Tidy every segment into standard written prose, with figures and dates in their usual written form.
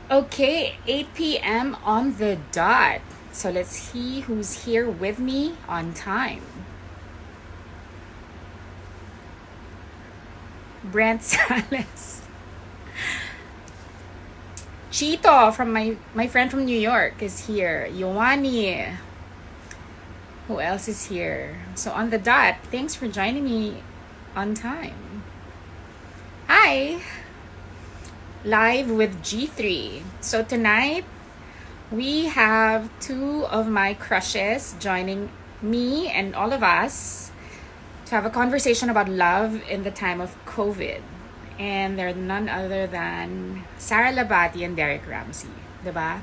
Okay, 8 p.m. on the dot. So let's see who's here with me on time. Brent Salas. Chito from my friend from New York is here. Yoani. Who else is here? So on the dot, thanks for joining me on time. Hi. Live with G3. So tonight, we have two of my crushes joining me and all of us to have a conversation about love in the time of COVID. And they're none other than Sarah Lahbati and Derek Ramsey. Diba?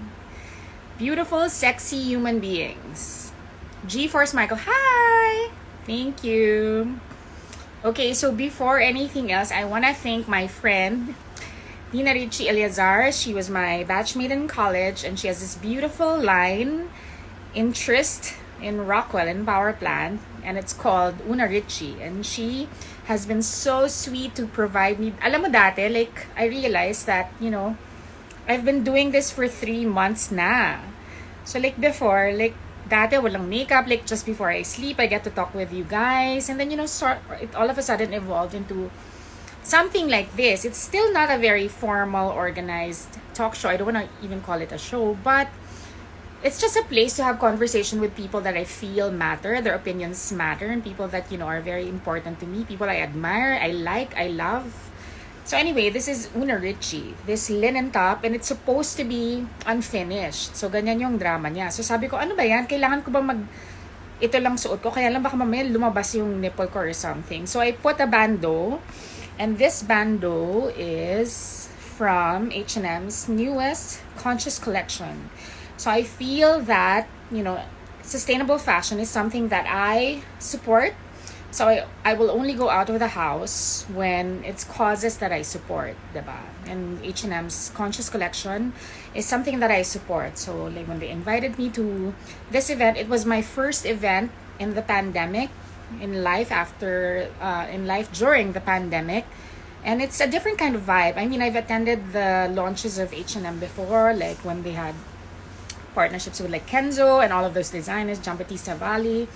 Beautiful, sexy human beings. G-Force Michael, hi! Thank you. Okay, so before anything else, I want to thank my friend, Dina Ricci Eliazar. She was my batchmate in college, and she has this beautiful line, interest in Rockwell in power plant, and it's called Una Ricci. And she has been so sweet to provide me. Alam mo dati, like, I realized that, I've been doing this for 3 months na. So like before, like, dati walang makeup, like just before I sleep, I get to talk with you guys. And then, it all of a sudden evolved into something like this. It's still not a very formal, organized talk show. I don't want to even call it a show, but it's just a place to have conversation with people that I feel matter, their opinions matter, and people that, are very important to me, people I admire, I like, I love. So anyway, this is Una Ricci, this linen top, and it's supposed to be unfinished. So ganyan yung drama niya. So sabi ko, ano ba yan? Kailangan ko ba ito lang suot ko? Kaya lang baka mamaya lumabas yung nipple ko or something. So I put a bandeau. And this bandeau is from H&M's newest Conscious collection. So I feel that, sustainable fashion is something that I support. So I will only go out of the house when it's causes that I support, diba? And H&M's Conscious collection is something that I support. So like when they invited me to this event, it was my first event in the pandemic, in life during the pandemic, and it's a different kind of vibe. I mean, I've attended the launches of H&M before, like when they had partnerships with like Kenzo and all of those designers, Giambattista Valli,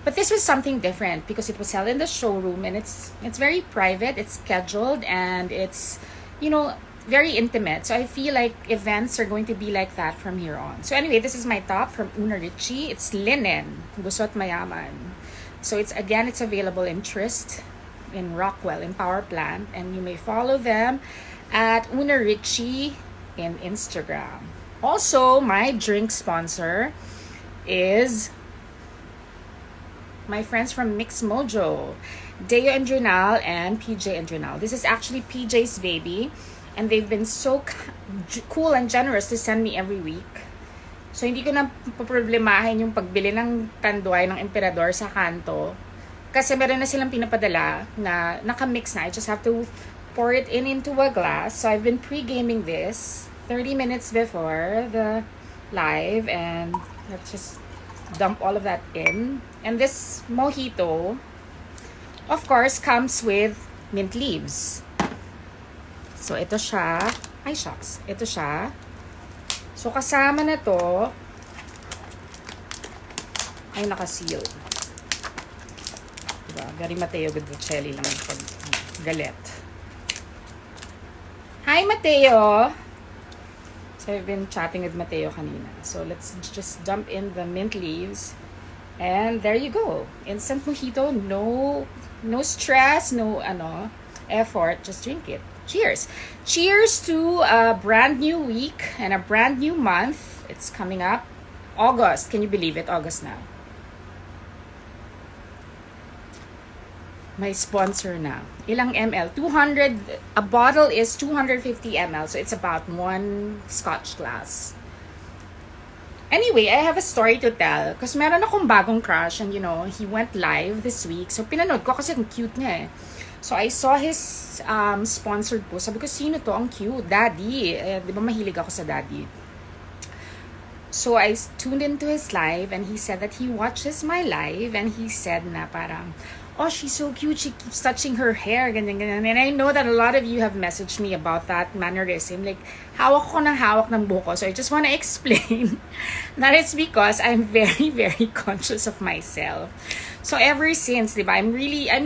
but this was something different because it was held in the showroom, and it's very private, it's scheduled, and it's very intimate. So I feel like events are going to be like that from here on. So anyway, this is my top from Una Ricci. It's linen, gusot mayaman. So it's available in Trist, in Rockwell, in Power Plant, and you may follow them at Una Ricci in Instagram. Also, my drink sponsor is my friends from Mix Mojo, Deo and Drenal and PJ and Drenal. This is actually PJ's baby, and they've been so cool and generous to send me every week. So, hindi ko na problemahin yung pagbili ng tanduay ng emperador sa kanto. Kasi meron na silang pinapadala na nakamix na. I just have to pour it into a glass. So, I've been pre-gaming this 30 minutes before the live. And let's just dump all of that in. And this mojito, of course, comes with mint leaves. So, ito siya. Ay, shucks. Ito siya. So, kasama na to ay nakaseal. Diba? Very Mateo with the Chelly lang yung pag-galet. Hi, Mateo! So, I've been chatting with Mateo kanina. So, let's just dump in the mint leaves. And there you go. Instant mojito. No stress, no effort. Just drink it. Cheers. Cheers to a brand new week and a brand new month. It's coming up. August. Can you believe it? August now. My sponsor na. Ilang ml? 200. A bottle is 250 ml. So it's about 1 Scotch glass. Anyway, I have a story to tell. Kasi meron akong bagong crush and he went live this week. So pinanood ko kasi ang cute niya eh. So, I saw his sponsored post. Sabi ko, sino to? Ang cute. Daddy. Di ba mahilig ako sa daddy? So, I tuned into his live and he said that he watches my live and he said na parang, oh, she's so cute, she keeps touching her hair, ganyan, ganyan. And I know that a lot of you have messaged me about that mannerism. Like, hawak ko ng hawak ng buko. So I just want to explain that it's because I'm very, very conscious of myself. So ever since, diba,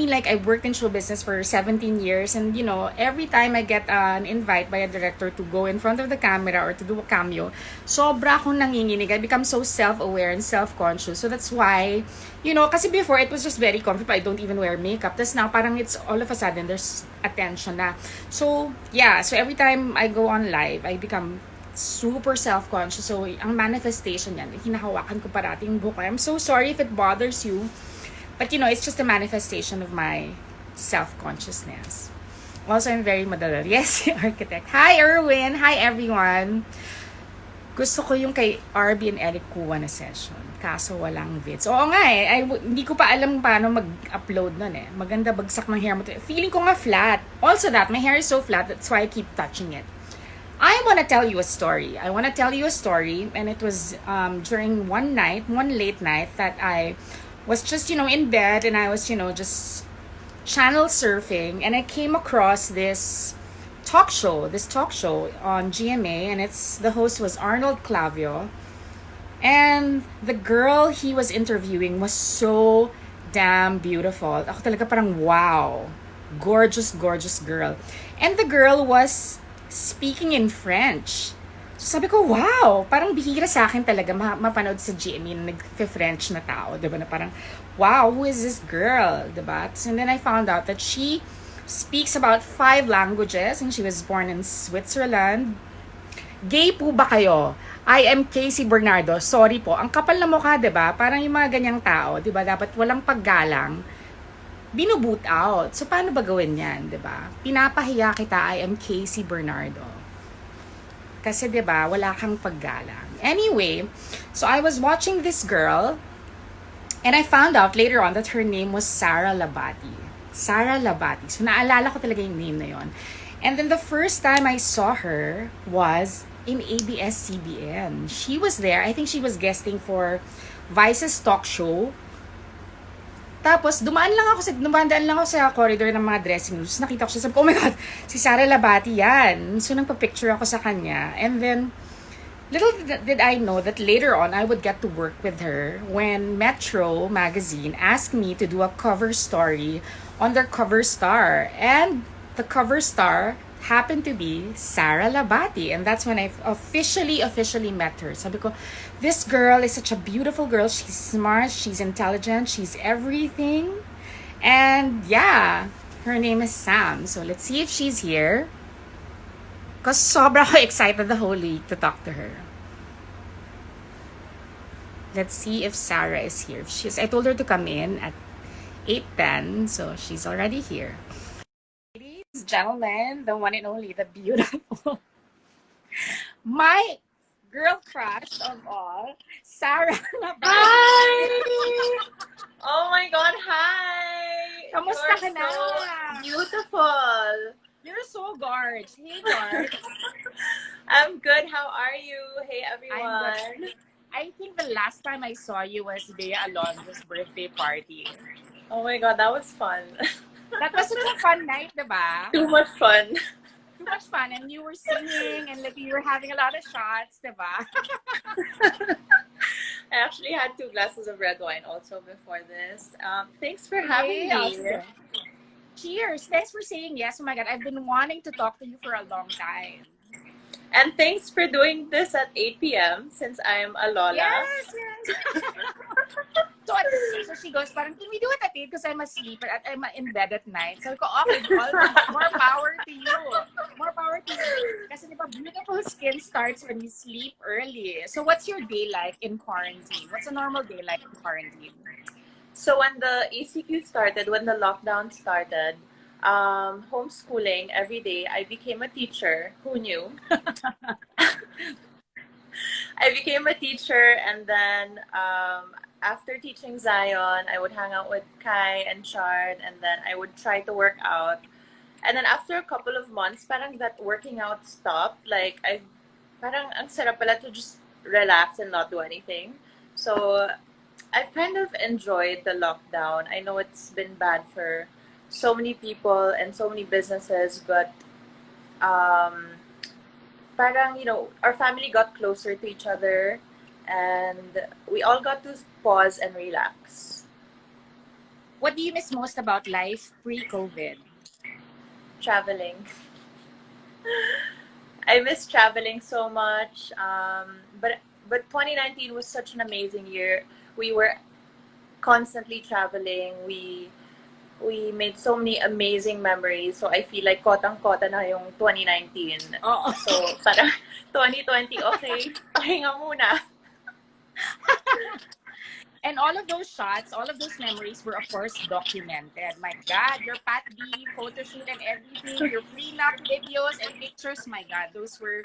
like, I worked in show business for 17 years, and you know, every time I get an invite by a director to go in front of the camera or to do a cameo, sobra akong nanginginig. I become so self-aware and self-conscious. So that's why, you know, kasi before it was just very comfortable. I don't even wear makeup. Tapos now, parang it's all of a sudden, there's attention na. So, yeah. So every time I go on live, I become super self-conscious. So, ang manifestation yan, hinahawakan ko parati yung buhok. I'm so sorry if it bothers you. But, you know, it's just a manifestation of my self-consciousness. Also, I'm very madalal. Yes, architect. Hi, Erwin. Hi, everyone. Gusto ko yung kay RB and Eric Kuwa na session. Kaso walang vids. Oo nga eh. Hindi ko pa alam paano mag-upload nun eh. Maganda bagsak ng hair mo. Feeling ko nga flat. Also that, my hair is so flat. That's why I keep touching it. I want to tell you a story. And it was during one late night that I was just, you know, in bed, and I was, you know, just channel surfing, and I came across this talk show on GMA, and the host was Arnold Clavio, and the girl he was interviewing was so damn beautiful. Ako talaga parang wow, gorgeous girl, and the girl was speaking in French. So sabi ko, wow, parang bihira sa akin talaga mapanood sa GMA na nag-French na tao, diba? Na parang, wow, who is this girl, diba? And then I found out that she speaks about 5 languages, and she was born in Switzerland. Gay po ba kayo? I am Casey Bernardo. Sorry po, ang kapal na mukha, diba? Parang yung mga ganyang tao, diba? Dapat walang paggalang, binuboot out. So paano ba gawin yan, diba? Pinapahiya kita, I am Casey Bernardo. Kasi, diba, wala kang paggalang. Anyway, so I was watching this girl, and I found out later on that her name was Sarah Lahbati. Sarah Lahbati. So, naalala ko talaga yung name na yon. And then the first time I saw her was in ABS-CBN. She was there. I think she was guesting for Vice's talk show. Tapos, dumaan lang ako sa corridor ng mga dressing rooms. Nakita ko siya, sabi ko, oh my God, si Sarah Lahbati yan. So, nagpa-picture ako sa kanya. And then, little did I know that later on, I would get to work with her when Metro magazine asked me to do a cover story on their cover star. And the cover star happened to be Sarah Lahbati, and that's when I officially met her. Sabi ko, this girl is such a beautiful girl. She's smart, she's intelligent, she's everything. And yeah, her name is Sam. So let's see if she's here. Because sobra ko excited the whole week to talk to her. Let's see if Sarah is here. I told her to come in at 8:10, so she's already here. Gentlemen, the one and only, the beautiful, my girl crush of all, Sarah Lahbati. Hi! Oh my God, hi! Kamusta ka na? So beautiful! You're so gorgeous. Hey, gorge. I'm good. How are you? Hey, I'm everyone. good. I think the last time I saw you was Bea Alonzo's birthday party. Oh my God, that was fun. That was such a fun night, diba? Too much fun. Too much fun. And you were singing, and like you were having a lot of shots, diba? I actually had 2 glasses of red wine also before this. Thanks for having me. Awesome. Cheers. Thanks for saying yes. Oh my God, I've been wanting to talk to you for a long time. And thanks for doing this at 8 p.m. since I'm a Lola. Yes. So she goes, parang, can we do it at 8? Because I'm asleep, I'm in bed at night. So I go, okay, more power to you. More power to you. Kasi diba, beautiful skin starts when you sleep early. So what's your day like in quarantine? What's a normal day like in quarantine? So when the ECQ started, when the lockdown started, homeschooling every day, I became a teacher. Who knew? I became a teacher, and then after teaching Zion, I would hang out with Kai and Shard, and then I would try to work out. And then after a couple of months, parang that working out stopped. Like, parang ang sarap pala to just relax and not do anything. So I've kind of enjoyed the lockdown. I know it's been bad for so many people and so many businesses, but um, parang, our family got closer to each other and we all got to pause and relax. What do you miss most about life pre-COVID? Traveling. I miss traveling so much. But 2019 was such an amazing year. We were constantly traveling. We made so many amazing memories. So I feel like kotang-kota na yung 2019. Oo. So parang 2020, okay, pahinga muna. And all of those shots, all of those memories were, of course, documented. My God, your Pat B photo shoot and everything, your prenup videos and pictures, my God, those were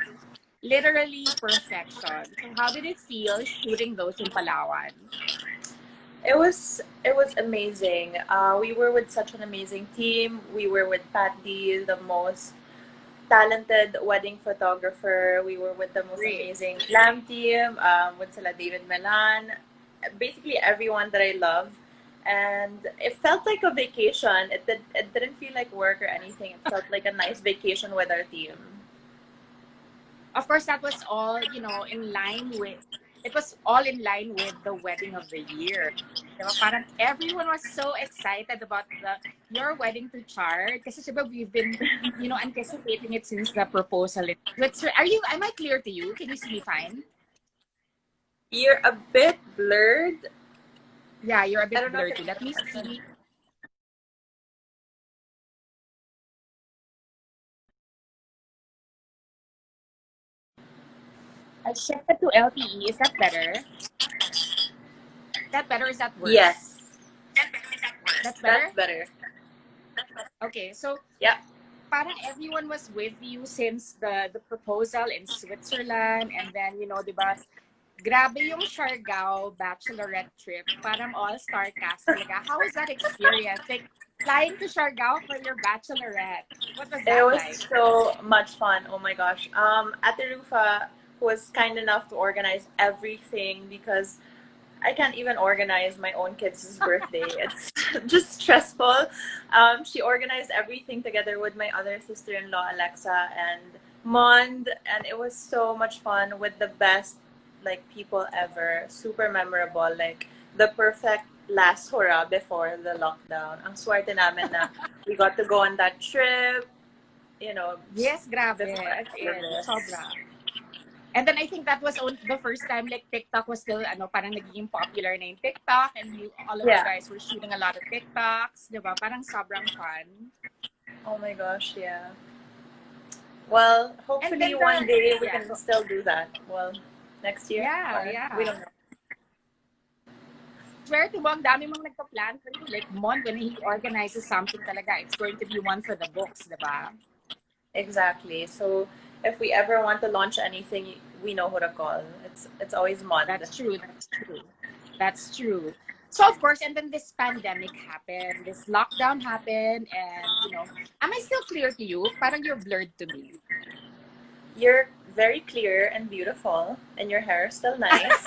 literally perfection. So how did it feel shooting those in Palawan? It was amazing. We were with such an amazing team. We were with Pat D, the most talented wedding photographer. We were with the most Great. amazing glam team, with sila David Melan, basically everyone that I love. And it felt like a vacation. It didn't feel like work or anything. It felt like a nice vacation with our team. Of course, that was all, in line with, it was all in line with the wedding of the year. Diba? Parang everyone was so excited about your wedding to Char. Kasi diba, we've been, anticipating it since the proposal. Am I clear to you? Can you see me fine? You're a bit blurred. Yeah, you're a I bit don't know if blurry. it's Let me see. I shifted to LTE. Is that better? Is that better? Is that worse? yes. That's That's better? better. Okay, so Yeah. parang everyone was with you since the proposal in Switzerland, and then, di ba, grabe yung Siargao bachelorette trip. Parang all-star cast talaga. How was that experience? Like, flying to Siargao for your bachelorette. What was It that was like? so much fun. Oh my gosh. Ate Rufa was kind enough to organize everything because I can't even organize my own kids' birthday. It's just stressful. She organized everything together with my other sister-in-law, Alexa, and Mond, and it was so much fun with the best people ever. Super memorable. Like the perfect last hurrah before the lockdown. Ang swerte namin na we got to go on that trip, Yes, grabe. before As all of in, this. sobra. And then I think that was the first time like TikTok was still parang nagiging popular na yung TikTok, and all of you Yeah. guys were shooting a lot of TikToks, 'di ba? Parang sobrang fun. Oh my gosh, yeah. Well, And hopefully then one day we yeah, can still do that. Well, next year yeah, or we yeah. don't know. Swear to mo, ang dami mong nagpa-plan for you. Like, Mon, when he organizes something talaga, it's going to be one for the books, 'di ba? Exactly. So if we ever want to launch anything, we know who to call. It's always Mond. That's true. That's true. That's true. So of course, and then this pandemic happened, this lockdown happened, and am I still clear to you? Parang you're blurred to me. You're very clear and beautiful, and your hair is still nice.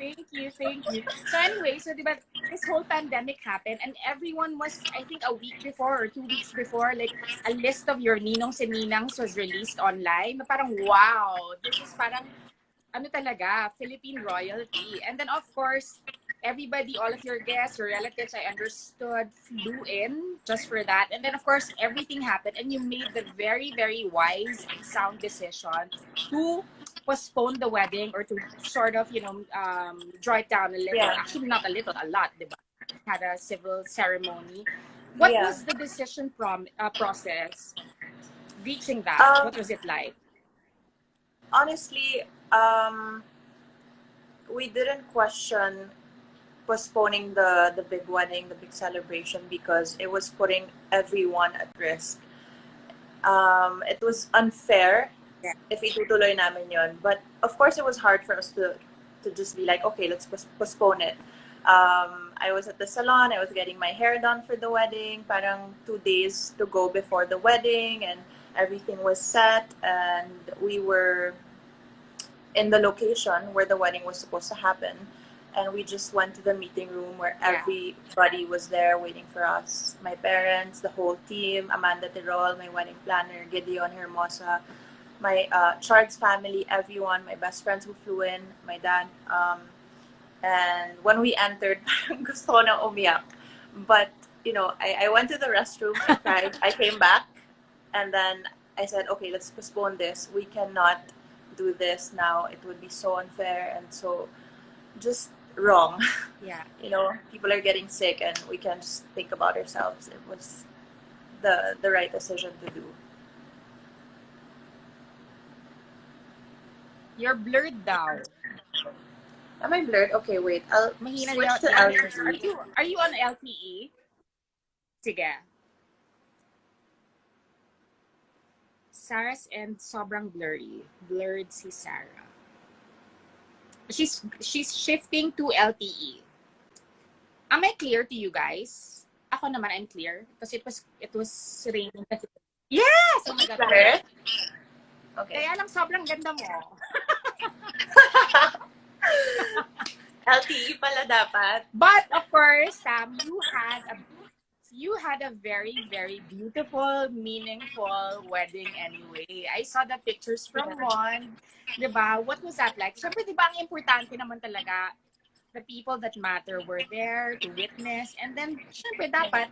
Thank you, thank you. So anyway, so diba, this whole pandemic happened, and everyone was, I think, a week before or 2 weeks before, like a list of your ninongs and ninangs was released online. Na parang wow, this is parang ano talaga, Philippine royalty. And then of course, everybody, all of your guests, your relatives, I understood, flew in just for that. And then of course, everything happened, and you made the very, very wise and sound decision to postpone the wedding, or to sort of, draw it down a little. Yeah. Actually, not a little, a lot, diba? Had a civil ceremony. What Yeah. was the decision process reaching that? Um, What was it like? honestly, we didn't question postponing the big wedding, the big celebration, because it was putting everyone at risk. It was unfair Yeah. if itutuloy namin yon. But of course, it was hard for us to just be like, okay, let's postpone it. I was at the salon. I was getting my hair done for the wedding. Parang 2 days to go before the wedding, and everything was set. And we were in the location where the wedding was supposed to happen. and we just went to the meeting room where Yeah. everybody was there waiting for us. My parents, the whole team, Amanda Tirol, my wedding planner, Gideon Hermosa, my Chard's family, everyone, my best friends who flew in, my dad. And when we entered, parang gusto ko na umiyak. But, I went to the restroom, I cried, I came back, and then I said, okay, let's postpone this. We cannot do this now. It would be so unfair and so just wrong. Yeah. People are getting sick and we can just think about ourselves. It was the right decision to do. You're blurred daw. Am I blurred? Okay, wait. I'll Mahina switch to yung yours. LED. Are you on LTE? Sige. Sarah's end sobrang blurry. Blurred si Sarah. She's shifting to LTE. Am I clear to you guys? Ako naman, I'm clear. Because it was raining kasi. Yes! Oh my God. Better? Okay. Kaya lang sobrang ganda mo. LTE pala dapat. But of course, Sam, you had a very, very beautiful, meaningful wedding anyway. I saw the pictures from one. Diba? What was that like? Siyempre, diba, ang importante naman talaga, the people that matter were there to witness. And then, syempre, dapat,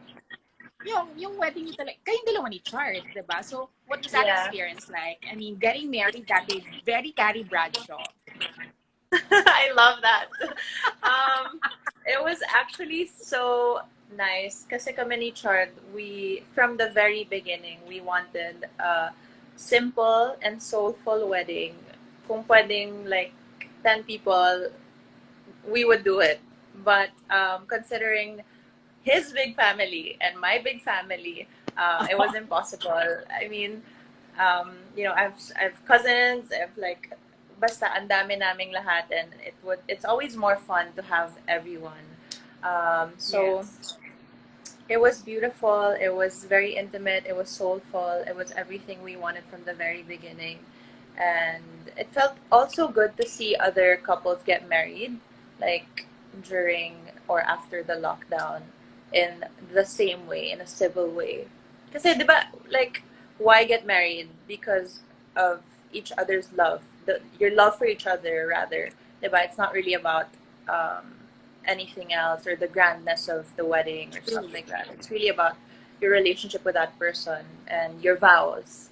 yung wedding nyo talaga, kayong dalawa ni Chard, diba? So, what was that experience like? I mean, getting married that day, very Carrie Bradshaw. I love that. It was actually so nice kasi kami ni Chard, from the very beginning, we wanted a simple and soulful wedding. Kung pwedeng like 10 people, we would do it. But considering his big family and my big family, it was impossible. I mean, I've cousins, I've like basta ang dami naming lahat, and it's always more fun to have everyone. So Yes. it was beautiful, it was very intimate, it was soulful, it was everything we wanted from the very beginning. And it felt also good to see other couples get married, like during or after the lockdown, in the same way, in a civil way. Kasi, di ba, like, why get married? Because of each other's love, your love for each other, rather. Di ba? It's not really about anything else or the grandness of the wedding or something like that. It's really about your relationship with that person and your vows.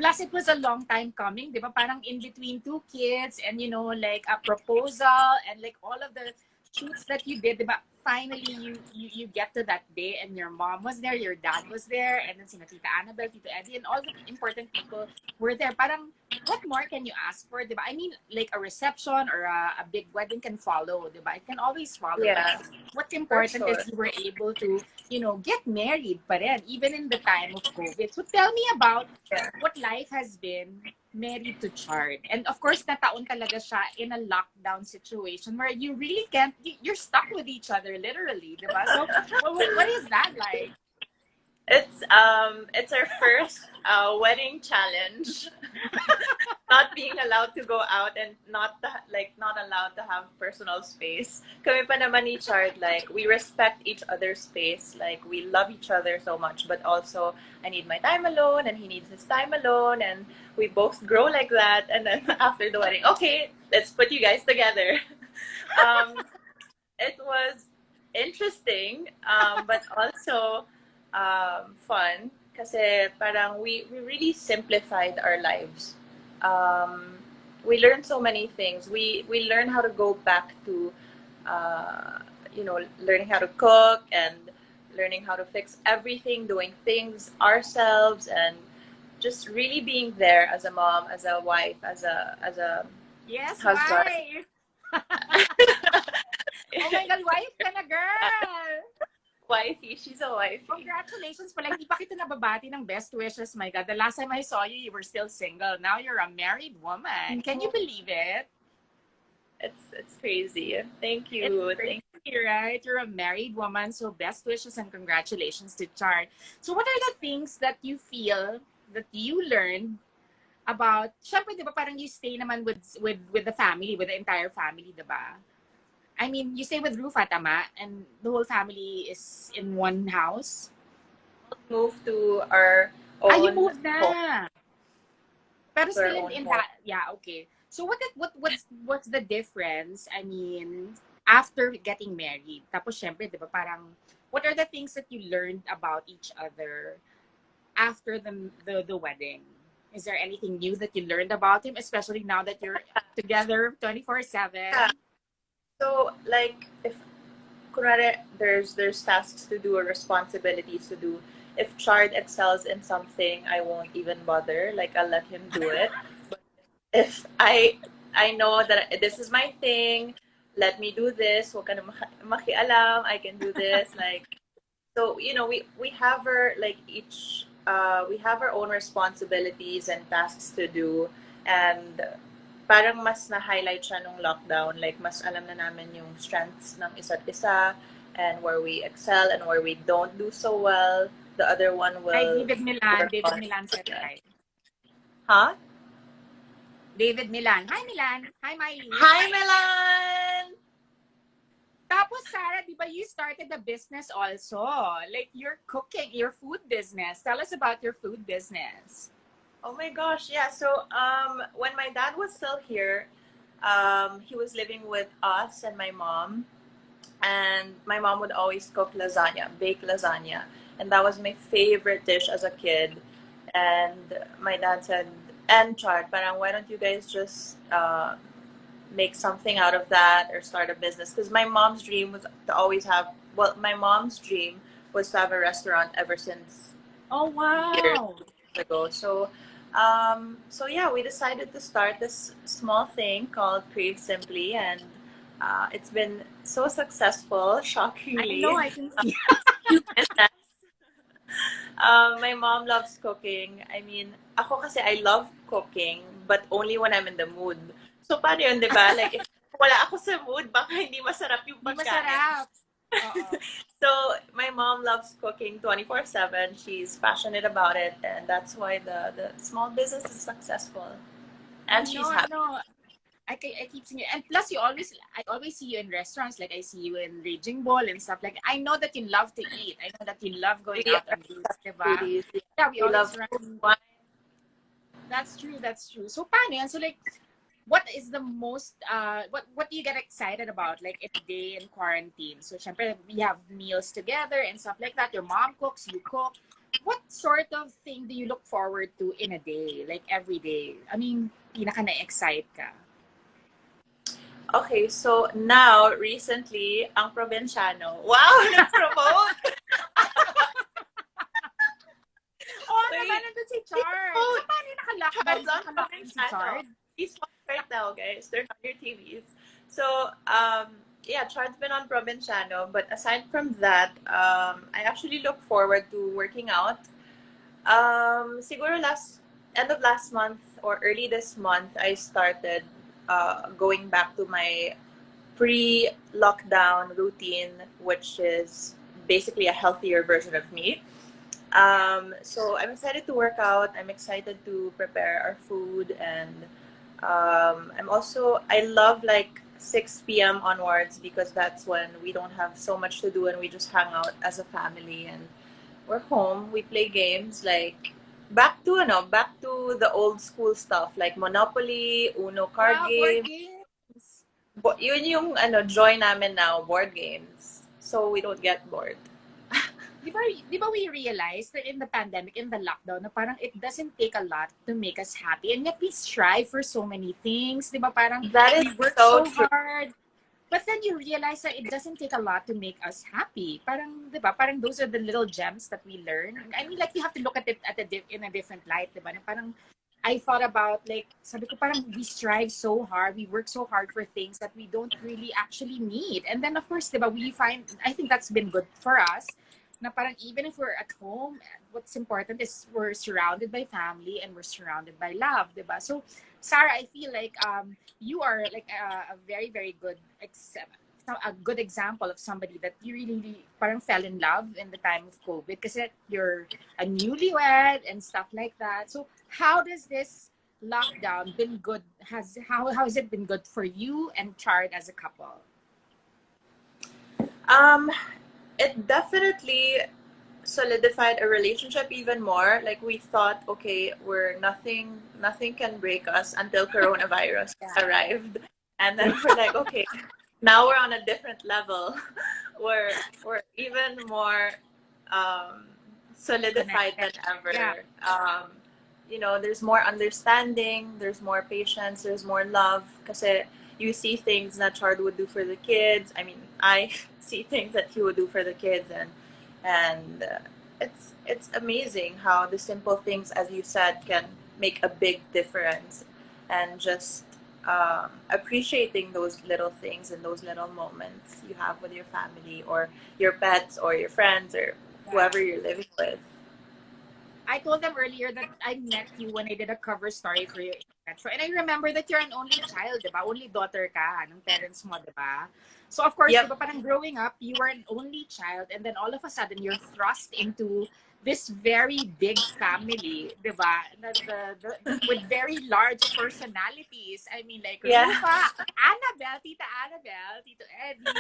Plus, it was a long time coming, di ba? Parang in between two kids and, like a proposal and like all of the shoots that you did, di ba? Finally, you get to that day and your mom was there, your dad was there, and then sina Tita Annabelle, Tito Eddie, and all the important people were there. Parang, what more can you ask for, di ba? I mean, like a reception or a big wedding can follow, di ba? It can always follow. Yeah. But what's important sure. is you were able to, get married pa rin, even in the time of COVID. So tell me about what life has been married to Chard. And of course, nataon talaga siya in a lockdown situation where you really can't, you're stuck with each other, literally, diba? So, what is that like? It's our first wedding challenge. Not being allowed to go out and not allowed to have personal space. Kami pa naman ni Chard, like we respect each other's space. Like we love each other so much, but also I need my time alone and he needs his time alone, and we both grow like that. And then after the wedding, okay, let's put you guys together. It was interesting, but also fun kasi parang we really simplified our lives. We learned so many things. We learned how to go back to learning how to cook and learning how to fix everything, doing things ourselves, and just really being there as a mom, as a wife, as a Yes, husband. wife. Oh my God, wife ka na, girl! Wifey, she's a wifey. Congratulations pala. Hindi pa kita nababati ng best wishes. My God, the last time I saw you, you were still single. Now you're a married woman. Can you believe it? It's crazy. Thank you. It's crazy, right? You're a married woman, so best wishes and congratulations to Chard. So what are the things that you feel that you learned about, syempre, di ba, parang you stay naman with the family, with the entire family, di ba? I mean, you stay with Rufa, tama? And the whole family is in one house? Move to our Ah, you own moved home, na. Pero to our still own in home. that, yeah, okay. So what's the difference? I mean, after getting married, tapos syempre, 'di ba, parang what are the things that you learned about each other after the wedding? Is there anything new that you learned about him, especially now that you're together Yeah. 24/7? So like if kunwari, there's tasks to do or responsibilities to do. If Chard excels in something, I won't even bother. Like I'll let him do it. But if I know that this is my thing, let me do this. Huwag ka na makialam. I can do this. Like so, we have our like each we have our own responsibilities and tasks to do, and parang mas na-highlight siya nung lockdown. Like, mas alam na namin yung strengths ng isa't isa and where we excel and where we don't do so well. The other one Hi, will David Milan. work David on Milan said that. hi. Huh? David Milan. Hi, Milan. Hi, Miley. Hi, Milan! Tapos, Sarah, di ba you started a business also? Like, you're cooking, your food business. Tell us about your food business. Oh my gosh, yeah. So, when my dad was still here, he was living with us and my mom. And my mom would always cook lasagna, bake lasagna. And that was my favorite dish as a kid. And my dad said, and Chart, parang why don't you guys just make something out of that or start a business? Because my mom's dream was to always have, well, my mom's dream was to have a restaurant ever since Oh, years wow. ago. So yeah, we decided to start this small thing called Crave Simply, and it's been so successful, I know, shockingly. I can see. My mom loves cooking. I mean, ako kasi I love cooking, but only when I'm in the mood. So, paano yun, di ba? Like, if wala ako sa mood, baka hindi masarap yung Di pagkain. masarap. Oo. So, my mom loves cooking 24/7. She's passionate about it, and that's why the small business is successful. I And know, she's I happy. know. I keep seeing it. And plus, I always see you in restaurants. Like, I see you in Raging Ball and stuff. Like, I know that you love to eat. I know that you love going We out are on dates, diba? foodies. Yeah, we We love always food, run. wine. That's true, that's true. So, paano yan? So, like, what is the most, what do you get excited about, like, in a day in quarantine? So, syempre, we have meals together and stuff like that. Your mom cooks, you cook. What sort of thing do you look forward to in a day, like, every day? I mean, pinaka na-excite ka. Okay, so now, recently, ang Provinciano. Wow, nag-promote! Oo naman, Wait, nandun si please Chard. So, promote! paano yung naka-lockdown? Charts on Naka-lockdown si Provinciano. Chard? Please watch right now, guys. They're on your TVs. So, yeah, Chart's been on Provinciano, but aside from that, I actually look forward to working out. Siguro end of last month or early this month, I started going back to my pre-lockdown routine, which is basically a healthier version of me. So I'm excited to work out. I'm excited to prepare our food, and I love like 6 p.m. onwards because that's when we don't have so much to do and we just hang out as a family, and we're home. We play games like back to the old school stuff like Monopoly, Uno card Wow, board game. games. Yun yung joy namin now, board games. So we don't get bored. Di ba we realized that in the pandemic, in the lockdown, na parang it doesn't take a lot to make us happy. And yet we strive for so many things. Di ba parang That is we work so so true. hard. But then you realize that it doesn't take a lot to make us happy. Parang, di ba? Parang those are the little gems that we learn. I mean, like, you have to look at it in a different light, di ba? Na parang, I thought about, like, sabi ko parang we strive so hard, we work so hard for things that we don't really actually need. And then, of course, di ba, I think that's been good for us, na parang even if we're at home, what's important is we're surrounded by family and we're surrounded by love, di ba? So, Sarah, I feel like you are like a very, very a good example of somebody that you really parang fell in love in the time of COVID because you're a newlywed and stuff like that. So how does this lockdown been good? How has it been good for you and Chard as a couple? Um, it definitely solidified a relationship even more. Like we thought, okay, we're nothing can break us until coronavirus Yeah. arrived. And then we're like, okay, now we're on a different level. We're even more um solidified than Connected. Yeah. ever. There's more understanding, there's more patience, there's more love. Kasi you see things that Chard would do for the kids. I mean, I see things that he would do for the kids, and it's amazing how the simple things, as you said, can make a big difference, and just appreciating those little things and those little moments you have with your family or your pets or your friends or Yeah. whoever you're living with. I told them earlier that I met you when I did a cover story for you in Metro. And I remember that you're an only child, di ba? Only daughter ka ng parents mo, di ba? So, of course, di Yep. ba, parang growing up, you were an only child and then all of a sudden, you're thrust into this very big family, di ba? With very large personalities. I mean, like Yeah. Rufa, Annabelle, Tito Eddie.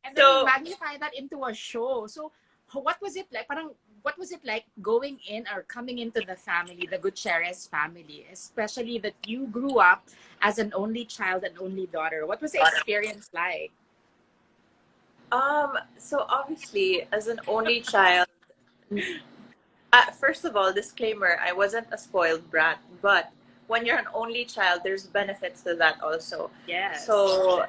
And then you So magnify that into a show. So, what was it like? Parang, what was it like going in or coming into the family, the Gutierrez family, especially that you grew up as an only child and only daughter? What was the experience like? so obviously, as an only child, first of all, disclaimer: I wasn't a spoiled brat, but when you're an only child, there's benefits to that also. Yes. So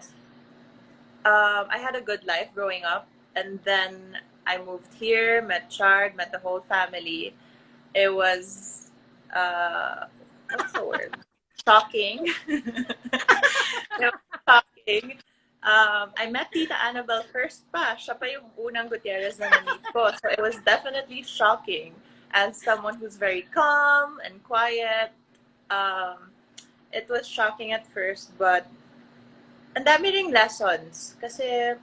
I had a good life growing up, and then I moved here, met Chard, met the whole family. It was what's the word? Shocking. It was shocking. I met Tita Annabelle first pa. Siya pa yung unang Gutierrez na na-meet ko. So it was definitely shocking as someone who's very calm and quiet. Um, it was shocking at first, but ang dami ring lessons. Kasi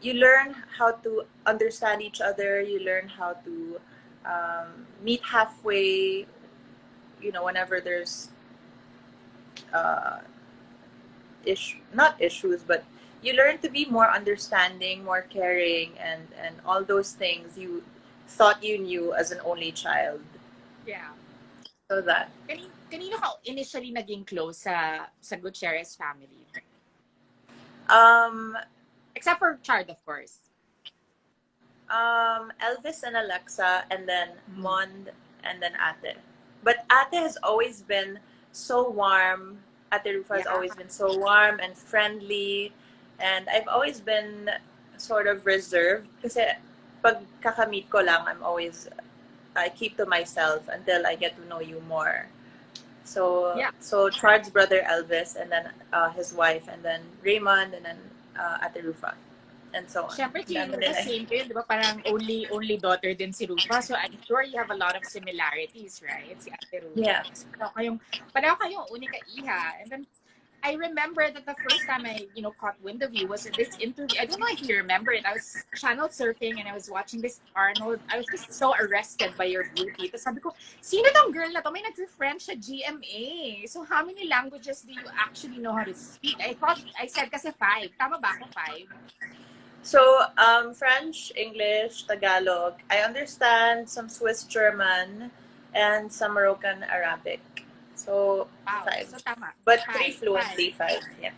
you learn how to understand each other. You learn how to meet halfway. Whenever there's uh, not issues, but you learn to be more understanding, more caring, and all those things you thought you knew as an only child. Yeah. So that Kanino ka initially naging close sa Gutierrez family? um Except for Chard, of course. Elvis and Alexa, and then Mm. Mond, and then Ate. But Ate has always been so warm. Ate Rufa has Yeah. always been so warm and friendly, and I've always been sort of reserved kasi pag kakamit ko lang, I keep to myself until I get to know you more. So Yeah. so Chard's brother Elvis, and then his wife, and then Raymond, and then Ate Rufa, and so on. Siyempre, si Dami Rufa nila. same kayo, di ba? Parang only daughter din si Rufa. So, I'm sure you have a lot of similarities, right? Si Ate Yeah. Rufa. So, pareho kayong unika iha. And then, I remember that the first time I caught wind of you was in this interview. I don't know if you remember it. I was channel surfing and I was watching this Arnold. I was just so arrested by your beauty. Tapos sabi ko, sino tong girl na to? May nag-French sa GMA. So how many languages do you actually know how to speak? I said kasi 5. Tama ba ako 5? So, French, English, Tagalog. I understand some Swiss German and some Moroccan Arabic. So, Wow. 5. So tama. But 3 5. 5. fluently, 5. Yeah.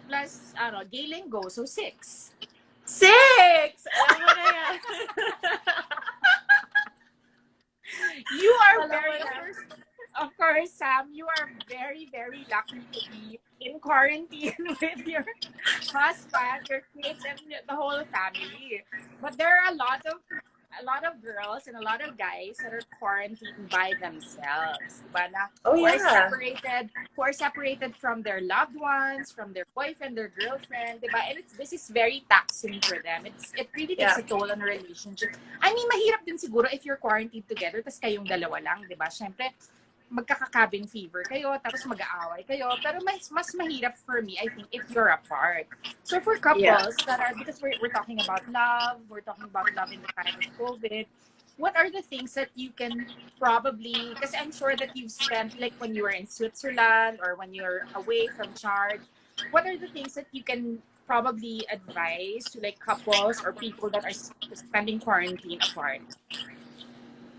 Plus, Galingo. So 6. 6! Alam mo na yan. You are Alam mo very, na. of course, Sam, you are very, very lucky to be in quarantine with your husband, your kids, and the whole family. But there are a lot of girls and a lot of guys that are quarantined by themselves, diba, na Oh, who are yeah. separated from their loved ones, from their boyfriend, their girlfriend, diba? And this is very taxing for them. It really takes Yeah. a toll on a relationship. I mean, mahirap din siguro if you're quarantined together, tas kayong dalawa lang, diba? Syempre, magkaka-cabin fever kayo, tapos mag-aaway kayo. Pero mas mahirap for me, I think, if you're apart. So for Yeah. couples because we're talking about love, we're talking about love in the time of COVID, what are the things that you can probably, because I'm sure that you've spent, like when you were in Switzerland or when you're away from Chard, what are the things that you can probably advise to like couples or people that are spending quarantine apart?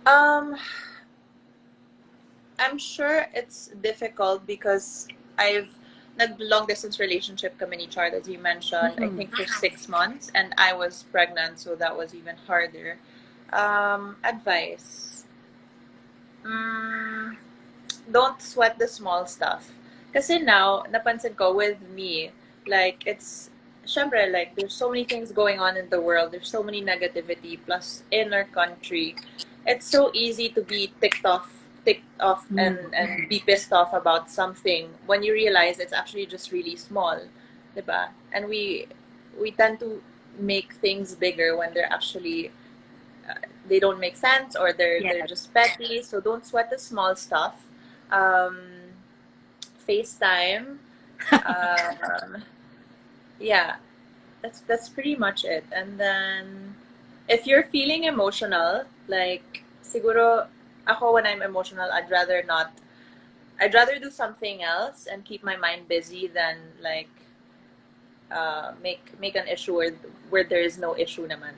Um, I'm sure it's difficult because I've nag long distance relationship kami ni Chard, as you mentioned, I Mm-mm. think for 6 months, and I was pregnant, so that was even harder. Advice. Mm, don't sweat the small stuff. Kasi now, napansin ko with me, like, it's, syempre, like, there's so many things going on in the world. There's so many negativity, plus in our country. It's so easy to be ticked off and be pissed off about something when you realize it's actually just really small. Diba? And we tend to make things bigger when they're actually they don't make sense, or they're Yes. just petty. So don't sweat the small stuff. Um, FaceTime. Um, yeah, that's pretty much it. And then if you're feeling emotional, like siguro ako when I'm emotional, I'd rather do something else and keep my mind busy than like make an issue where there is no issue naman.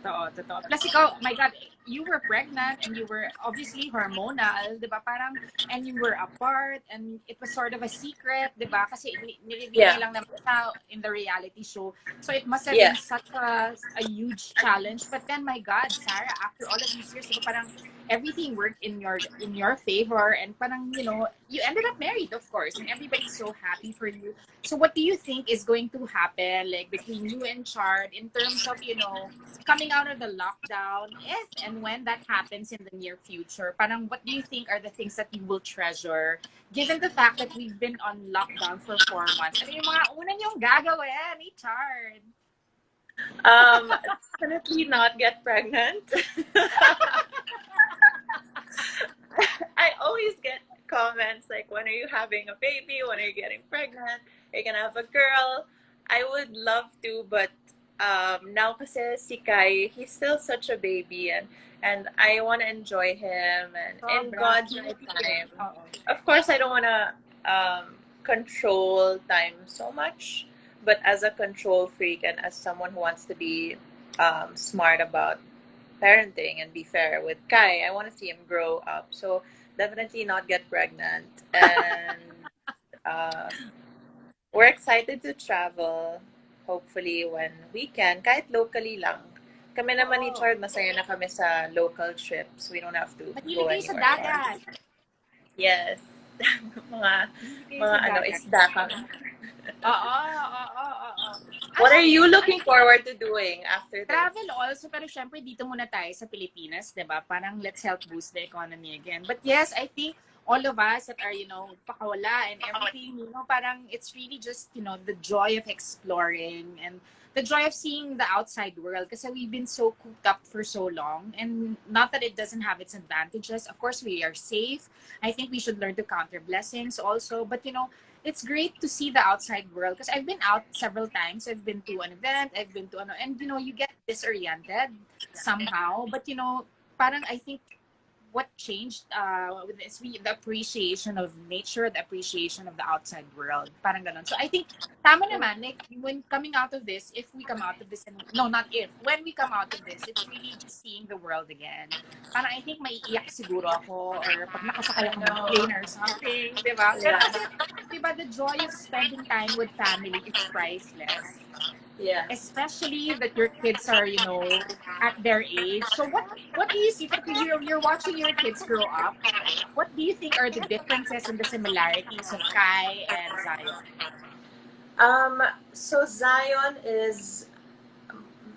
Totoo, totoo. Plus ikaw, my God, you were pregnant and you were obviously hormonal, di ba? Parang, and you were apart and it was sort of a secret, di ba? Kasi nireveal Yeah, niyo lang naman sa in the reality show. So it must have yeah. been such a huge challenge. But then, my God, Sarah, after all of these years, di ba, parang everything worked in your favor and parang, you know, you ended up married, of course, and everybody's so happy for you. So what do you think is going to happen, like between you and Chard, in terms of, you know, coming out of the lockdown, if and when that happens in the near future, parang what do you think are the things that you will treasure, given the fact that we've been on lockdown for 4 months? Ano yung mga una niyong gagawin, Richard? Definitely not get pregnant. I always get comments like, when are you having a baby? When are you getting pregnant? Are you gonna have a girl? I would love to, but now kasi si Kai, he's still such a baby, and I want to enjoy him and in Sobra. God's right time. Oo. Of course, I don't want to control time so much, but as a control freak and as someone who wants to be smart about parenting and be fair with Kai, I want to see him grow up. So definitely not get pregnant. And uh, we're excited to travel. Hopefully when we can, kahit locally lang. Kami naman ni Oo. Chard, masaya na kami sa local trips. We don't have to Mahilig go kayo sa anywhere far. dagat. Yes. mga Mahilig kayo mga sa ano, dagat. isda kami. Oo, oo, oo. What Ano, are you looking forward to doing after this? travel also, pero syempre dito muna tayo sa Pilipinas, 'di ba? Parang let's help boost the economy again. But yes, I think all of us that are, you know, pakawala and everything, you know, parang it's really just, you know, the joy of exploring and the joy of seeing the outside world kasi we've been so cooped up for so long, and not that it doesn't have its advantages. Of course, we are safe. I think we should learn to count our blessings also, but you know, it's great to see the outside world because I've been out several times. I've been to an event, I've been to ano, and you know, you get disoriented somehow. But you know, parang I think what changed with this, the appreciation of nature, the appreciation of the outside world, parang ganon. So I think tama naman, like when coming out of this, if we come out of this, and no, not if, when we come out of this, it's really just seeing the world again. Parang I think maiiyak siguro ako or pag nakasakay I ako ng know. plane or something, di ba? Pero Yeah. kasi, di ba, the joy of spending time with family is priceless, Yeah. especially that your kids are, you know, at their age. So what do you see? You're watching your kids grow up. What do you think are the differences and the similarities of Kai and Zion? Um, so Zion is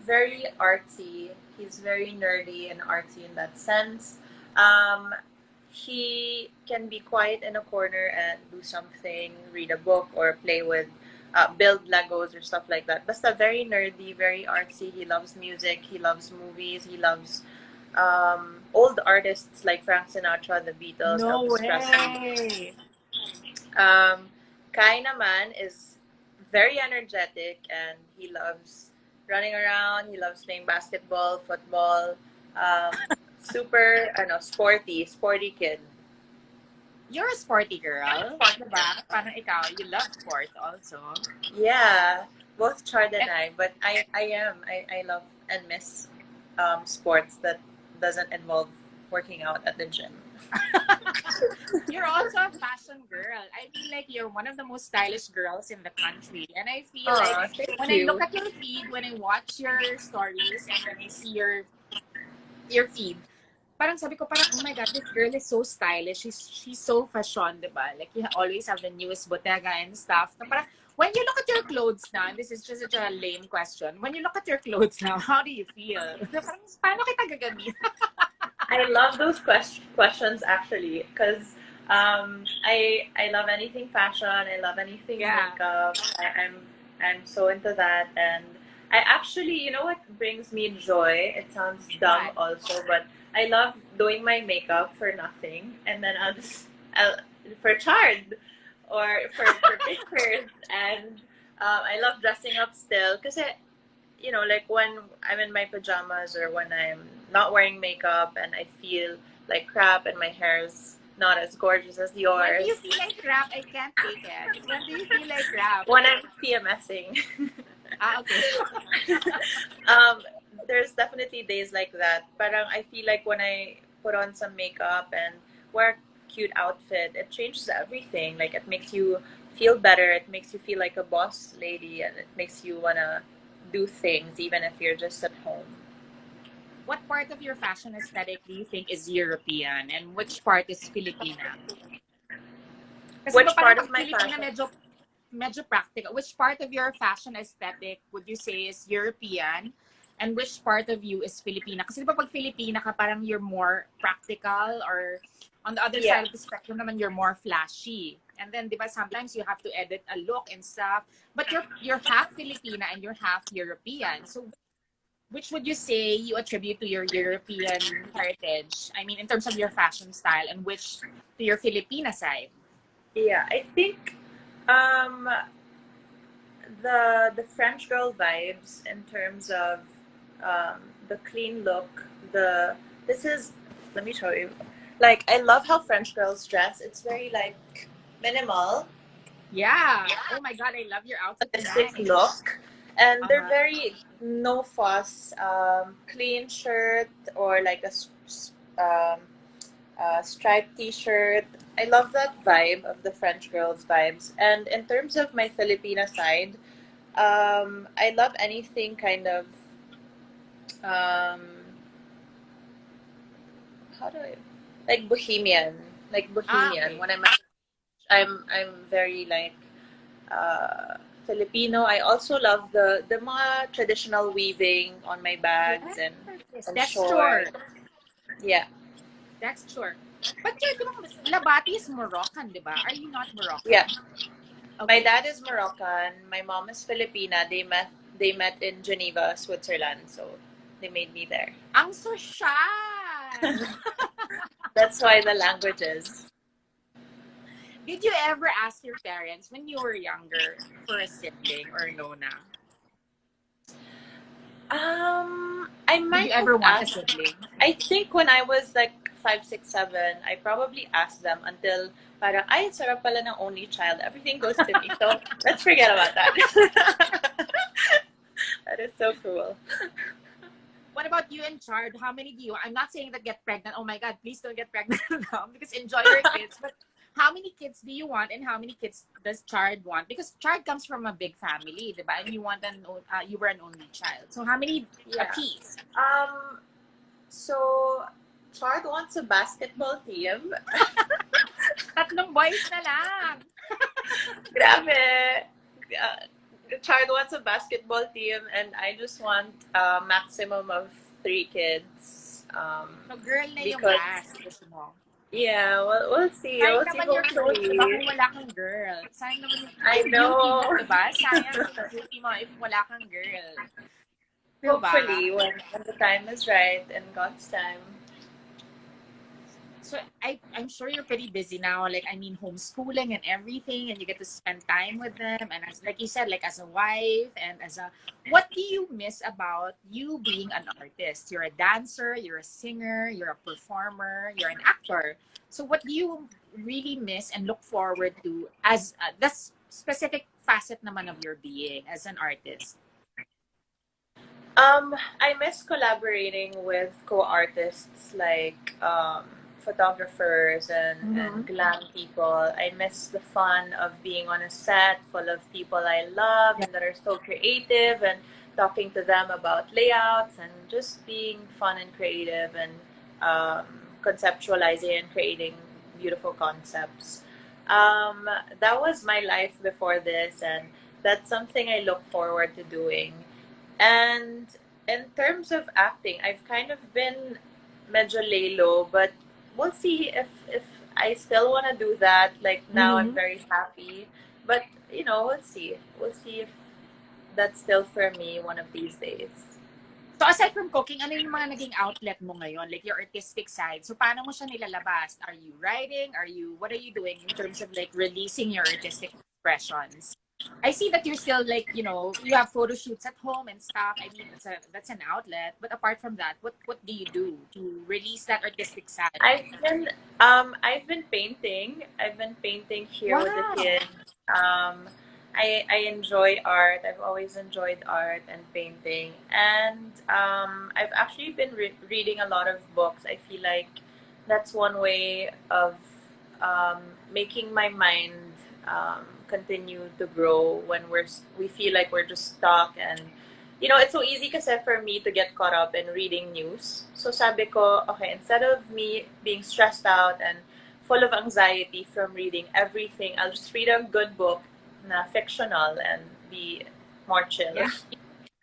very artsy. He's very nerdy and artsy in that sense. Um, he can be quiet in a corner and do something, read a book or play with, build Legos or stuff like that. Basta very nerdy, very artsy. He loves music. He loves movies. He loves old artists like Frank Sinatra, the Beatles, No Elvis Presley. way. Um, Kai naman is very energetic and he loves running around. He loves playing basketball, football. Super, sporty kid. You're a sporty girl, diba? Parang ikaw, you love sports also. Yeah. both Chard and And I, but I love and miss sports that doesn't involve working out at the gym. you're also a fashion girl. I feel like you're one of the most stylish girls in the country. And I feel like Oh, thank when I look you. at your feed, when I watch your stories, and when I see your feed, parang sabi ko parang, oh my God, this girl is so stylish. She's so fashion, diba? Like, you always have the newest bottega and stuff. Na parang, when you look at your clothes now, this is just such a lame question. When you look at your clothes now, how do you feel? Na parang, paano kita gagamit? I love those questions actually because I love anything fashion. I love anything Yeah. makeup. I'm so into that, and I actually, you know what brings me joy? It sounds dumb What? also, but I love doing my makeup for nothing, and then I'll for chard or for pictures, and I love dressing up still because like when I'm in my pajamas or when I'm not wearing makeup and I feel like crap and my hair's not as gorgeous as When do yours. you feel like crap? I can't take it. When do you feel like crap? When I'm PMSing. Ah, okay. um, there's definitely days like that. Parang I feel like when I put on some makeup and wear a cute outfit, it changes everything. Like it makes you feel better. It makes you feel like a boss lady, and it makes you wanna do things even if you're just at home. What part of your fashion aesthetic do you think is European and which part is Filipina? Kasi di ba Which parang part of pag my Filipina fashion? medyo practical. Which part of your fashion aesthetic would you say is European? And which part of you is Filipina? Kasi di ba pag Filipina ka, parang you're more practical, or on the other Yeah. side of the spectrum naman, you're more flashy. And then, di ba, sometimes you have to edit a look and stuff. But you're half Filipina and you're half European. So which would you say you attribute to your European heritage? I mean, in terms of your fashion style, and which to your Filipina side? Yeah, I think um, the French girl vibes in terms of the clean look. This is let me show you. Like I love how French girls dress. It's very like minimal, Yeah. Oh my God, I love your outfit holistic tonight. look, and they're Uh-huh. very no fuss. Clean shirt or like um, striped t-shirt. I love that vibe of the French girls vibes. And in terms of my Filipina side, I love anything kind of um, how do I like bohemian, like Ah, bohemian. okay. When I'm very like Filipino. I also love the mga traditional weaving on my bags Yes, yes. and That's sure. shorts. Yeah, That's sure. But you're, di ba, Labati is Moroccan, di ba? Are you not yeah. Moroccan? My Okay. dad is Moroccan. My mom is Filipina. They met in Geneva, Switzerland. So they made me there. Ang sosyal! That's why the languages. Did you ever ask your parents when you were younger for a sibling or no na? I Did you might have ever want a asked. sibling? I think when I was like 5, 6, 7, I probably asked them until parang ay sarap pala ng only child. Everything goes to me. So let's forget about that. That is so cruel. What about you and Chard? How many do you want? I'm not saying that get pregnant. Oh my God, please don't get pregnant now because enjoy your kids. But how many kids do you want and how many kids does Chard want? Because Chard comes from a big family, diba? And you were an only child. So how many Yeah. apiece? So Chard wants a basketball team. Tatlong boys na lang. Grabe. Chard wants a basketball team, and I just want a maximum of 3 kids. So girl na yung Because last. Gusto mo. yeah, we'll see. Sayang We'll see. naman your clothes, diba? Hopefully, Kung wala kang girl. Sayang naman I yung beauty mo, know. diba? Sayang yung beauty mo if wala kang girl. Diba? Hopefully, when the time is right and God's time. So I'm sure you're pretty busy now. Like, I mean, homeschooling and everything, and you get to spend time with them. And as like you said, like as a wife and as a, what do you miss about you being an artist? You're a dancer, you're a singer, you're a performer, you're an actor. So what do you really miss and look forward to as the specific facet naman of your being as an artist? I miss collaborating with co-artists like photographers and Mm-hmm. glam people. I miss the fun of being on a set full of people I love Yeah. and that are so creative and talking to them about layouts and just being fun and creative and conceptualizing and creating beautiful concepts. Um, that was my life before this, and that's something I look forward to doing. And in terms of acting, I've kind of been medyo lay-low, but we'll see if I still want to do that. Like now, I'm Mm-hmm. very happy, but we'll see. We'll see if that's still for me one of these days. So aside from cooking, ano yung mga naging outlet mo ngayon? Like your artistic side. So paano mo siya nilalabas? Are you writing? What are you doing in terms of like releasing your artistic expressions? I see that you're still like, you have photo shoots at home and stuff. I mean, that's an outlet. But apart from that, what do you do to release that artistic side? I've been painting. I've been painting here with the Wow. kids. Um, I enjoy art. I've always enjoyed art and painting, and I've actually been reading a lot of books. I feel like that's one way of um, making my mind continue to grow when we feel like we're just stuck. And it's so easy kasi for me to get caught up in reading news. So sabi ko, okay, instead of me being stressed out and full of anxiety from reading everything, I'll just read a good book na fictional and be more chill. Yeah.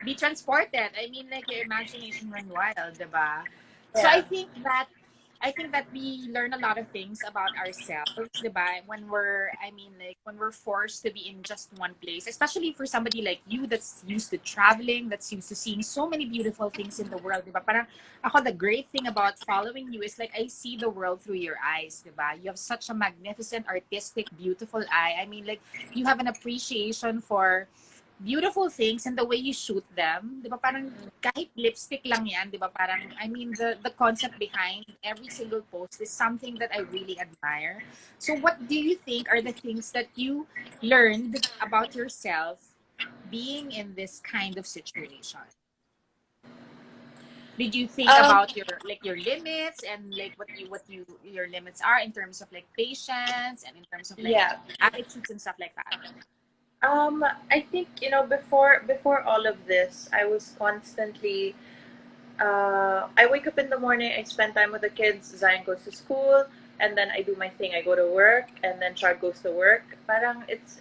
Be transported. I mean, like your imagination run wild, diba? So Yeah. I think that we learn a lot of things about ourselves, diba? When we're forced to be in just one place, especially for somebody like you that's used to traveling, that's used to seeing so many beautiful things in the world, diba? Parang ako, the great thing about following you is like I see the world through your eyes, diba? You have such a magnificent, artistic, beautiful eye. I mean, like you have an appreciation for beautiful things and the way you shoot them, 'di ba? Parang kahit lipstick lang 'yan, 'di ba? Parang I mean the concept behind every single post is something that I really admire. So what do you think are the things that you learned about yourself being in this kind of situation? Did you think Um, about your limits and like what you your limits are in terms of like patience and in terms of like yeah. attitudes and stuff like that? I think before all of this, I was constantly. I wake up in the morning. I spend time with the kids. Zion goes to school, and then I do my thing. I go to work, and then Char goes to work. Parang it's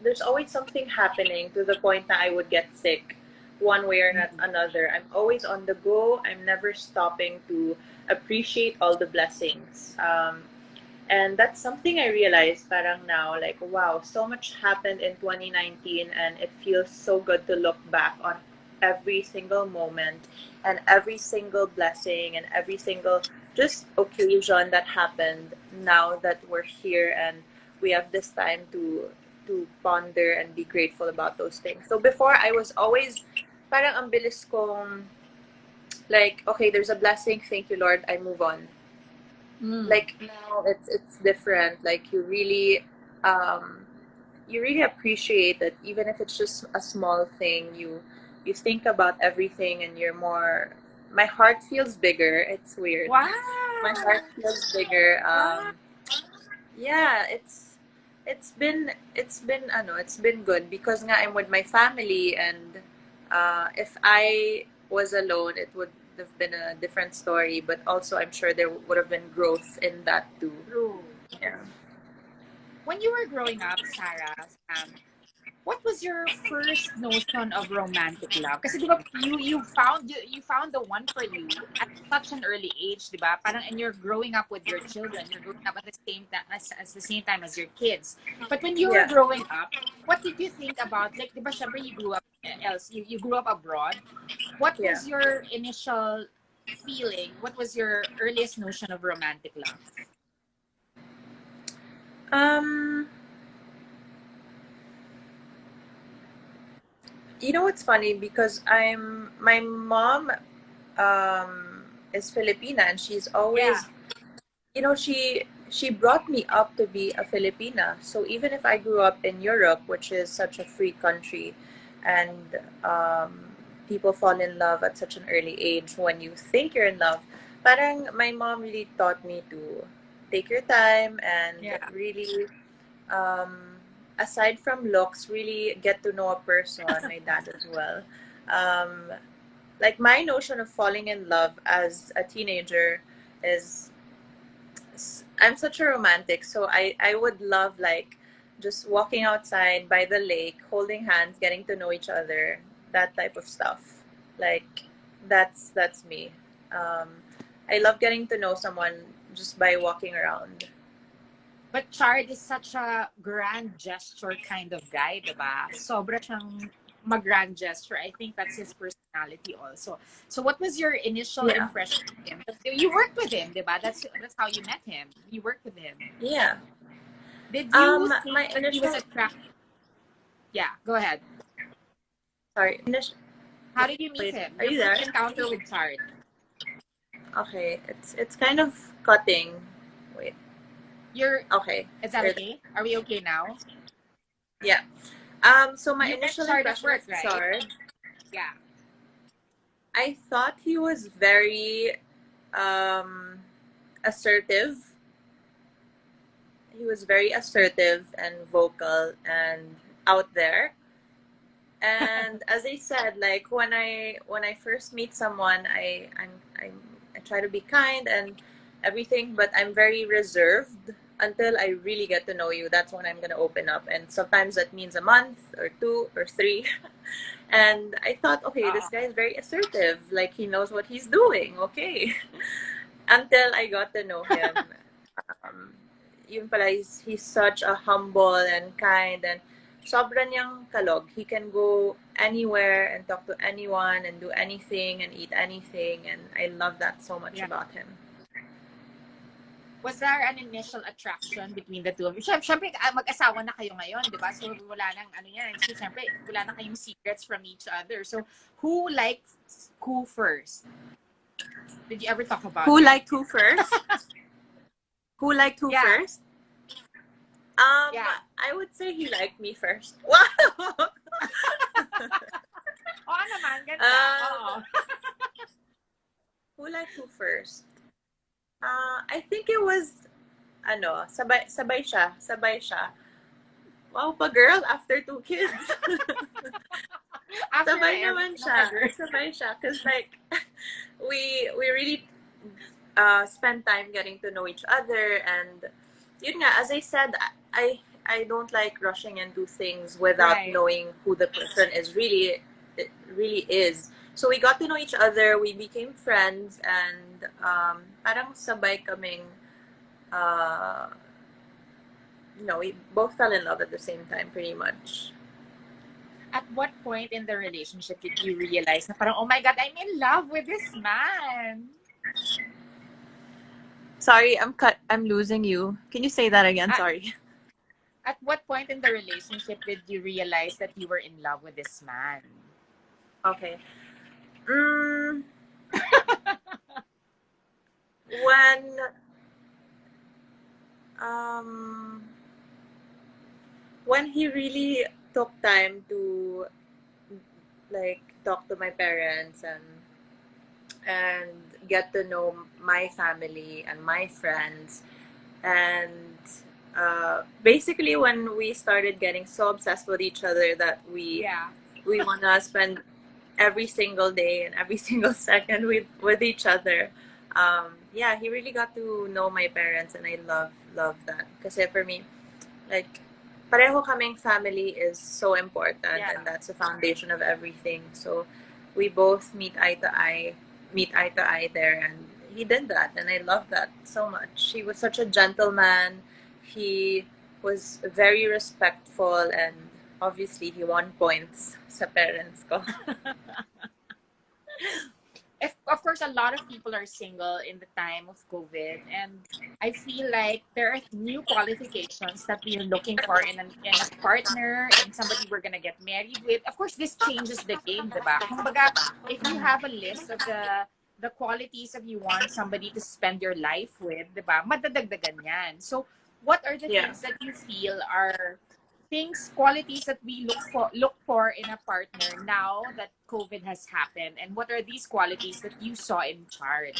there's always something happening to the point that I would get sick, one way or another. I'm always on the go. I'm never stopping to appreciate all the blessings. And that's something I realized parang now, like, wow, so much happened in 2019 and it feels so good to look back on every single moment and every single blessing and every single just occasion that happened now that we're here and we have this time to ponder and be grateful about those things. So before I was always parang ang bilis kong like, okay, there's a blessing, thank you Lord, I move on. Mm. Like now it's different. Like um you really appreciate it even if it's just a small thing. You think about everything and you're more my heart feels bigger. It's weird. My Wow. heart feels bigger. Wow. Yeah, it's been good because nga I'm with my family and if I was alone it would have been a different story, but also I'm sure there would have been growth in that too. True. Yeah. When you were growing up, Sarah, what was your first notion of romantic love? Kasi di ba, you found the one for you at such an early age, di ba? Parang and you're growing up with your children. You're growing up at the same time as the same time as your kids. But when you were Yeah. growing up, what did you think about like di ba syempre you grew up abroad. What Yeah. was your initial feeling? What was your earliest notion of romantic love? Um, you know what's funny because my mom is Filipina and she's Yeah. always she she brought me up to be a Filipina. So even if I grew up in Europe, which is such a free country, and people fall in love at such an early age when you think you're in love, parang my mom really taught me to take your time and Yeah. really, aside from looks, really get to know a person. My dad as well. Um, like my notion of falling in love as a teenager is I'm such a romantic, so I would love like just walking outside by the lake, holding hands, getting to know each other, that type of stuff. Like that's me. Um, I love getting to know someone just by walking around. But Chard is such a grand gesture kind of guy, diba? Sobra siyang mag-grand gesture. I think that's his personality also. So what was your initial Yeah, impression of him? You worked with him, diba? That's how you met him. You worked with him. yeah. Did you My think that he was initial attracted? Yeah, go ahead. sorry. Initial, How did you meet wait, him? are Your you first there? encounter with Chard. Okay, it's kind of cutting. Wait. You're Okay. Is that There- okay? Are we okay now? Yeah. So my You met initial Chard at impression of work, right? Chard, Yeah. I thought he was very um, assertive. He was very assertive and vocal and out there. And as I said, like when I first meet someone, I try to be kind and everything, but I'm very reserved until I really get to know you. That's when I'm gonna open up, and sometimes that means a month or two or three. And I thought, okay, this Uh, guy is very assertive, like he knows what he's doing. Okay, until I got to know him. Um, yun pala, he's such a humble and kind and sobra niyang kalog. He can go anywhere and talk to anyone and do anything and eat anything, and I love that so much yeah. about him. Was there an initial attraction between the two of you? Siyempre, mag-asawa na kayo ngayon, di ba? So, wala nang ano yan. So, siyempre, wala na kayong secrets from each other. So, who liked who first? Did you ever talk about Who it? liked who first? Who liked who Yeah. first? Yeah. I would say he liked me first. Wow! Oo naman, ganda. Oo. um, who liked who first? I think it was sabay siya. Wow, pa girl after 2 kids. After na Sabay naman everything siya. of the Sabay siya. Cause like, we really spend time getting to know each other. And yun nga, as I said, I don't like rushing into things without Right. knowing who the person really is. So we got to know each other. We became friends. And parang sabay kaming, uh, we both fell in love at the same time pretty much. At what point in the relationship did you realize na parang, oh my God, I'm in love with this man? Sorry, I'm losing you. Can you say that again? At, Sorry. at what point in the relationship did you realize that you were in love with this man? Okay. Mm, when um when he really took time to like talk to my parents and get to know my family and my friends, and basically when we started getting so obsessed with each other that Yeah. we want to spend every single day and every single second with each other. Yeah, he really got to know my parents, and I love that. Kasi for me, like pareho kaming family is so important, Yeah. and that's the foundation of everything. So we both meet eye to eye there, and he did that, and I love that so much. He was such a gentleman. He was very respectful, and obviously he won points sa parents ko. Of course, a lot of people are single in the time of COVID, and I feel like there are new qualifications that we are looking for in a partner, in somebody we're gonna get married with. Of course, this changes the game, diba? Kumbaga, if you have a list of the the qualities that you want somebody to spend your life with, di ba? Madadagdagan yan. So, what are the Yeah. things that you feel are things, qualities that we look for in a partner now that COVID has happened? And what are these qualities that you saw in Chard?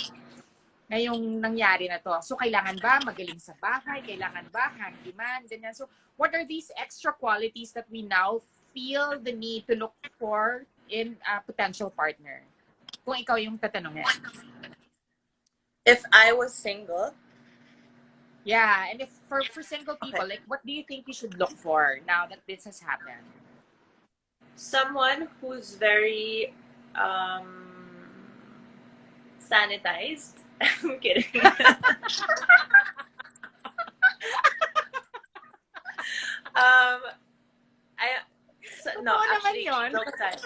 Ngayong nangyari na to. So, kailangan ba magaling sa bahay? Kailangan ba handyman? Ganyan. So, what are these extra qualities that we now feel the need to look for in a potential partner? Kung ikaw yung tatanungin. If I was single, Yeah, and if for single people, okay, like what do you think we should look for now that this has happened? someone who's very um, sanitized. I'm kidding. I no, Totoo naman actually, yun. joke aside.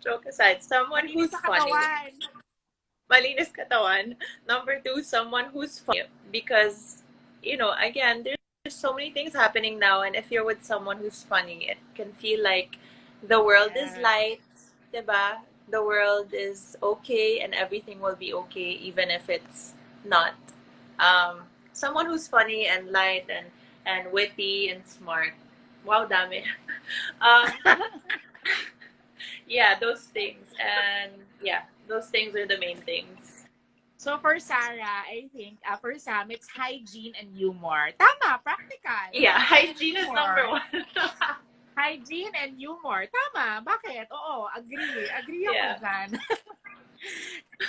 Joke aside, someone Malinis who's sa funny. katawan. Malinis katawan. Number two, someone who's funny. Because, again, there's so many things happening now, and if you're with someone who's funny, it can feel like the world is Yeah. light, diba? The world is okay, and everything will be okay, even if it's not. Someone who's funny and light and witty and smart. Wow, dami. um, yeah, those things. And yeah, those things are the main things. So for Sarah, I think for Sam, it's hygiene and humor. Tama, practical. Yeah, Hygiene and hygiene is humor. number one. Hygiene and humor. Tama. Bakit? Oo, agree. Agree ako Yeah. dyan.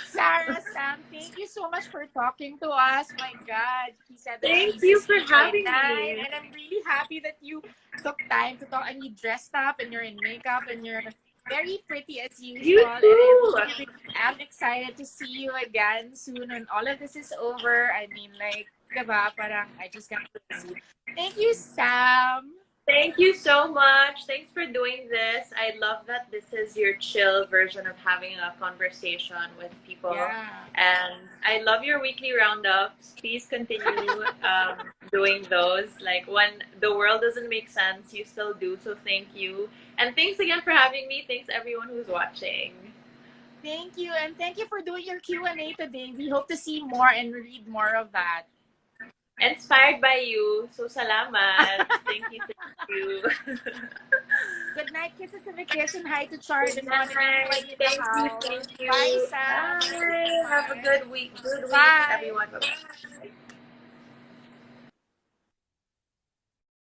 Sarah, Sam, thank you so much for talking to us. My God, he said that Thank she's you for asleep by having 9, me. and I'm really happy that you took time to talk and you dressed up and you're in makeup and you're very pretty as You usual. And too. I'm excited to see you again soon when all of this is over. I mean, like, diba, parang I just can't wait to see you. Thank you, Sam. Thank you so much. Thanks for doing this. I love that this is your chill version of having a conversation with people. Yeah. And I love your weekly roundups. Please continue doing those. Like when the world doesn't make sense, you still do. So thank you. And thanks again for having me. Thanks everyone who's watching. Thank you. And thank you for doing your Q&A today. We hope to see more and read more of that. Inspired by you. So salamat. Thank you. Thank you. Good night, kisses to the kids, and hi to Chard and Good night. everybody in the Thank you. house. Thank you. Bye, Sam. Bye. Have a good week. Good week, Bye. everyone. Bye.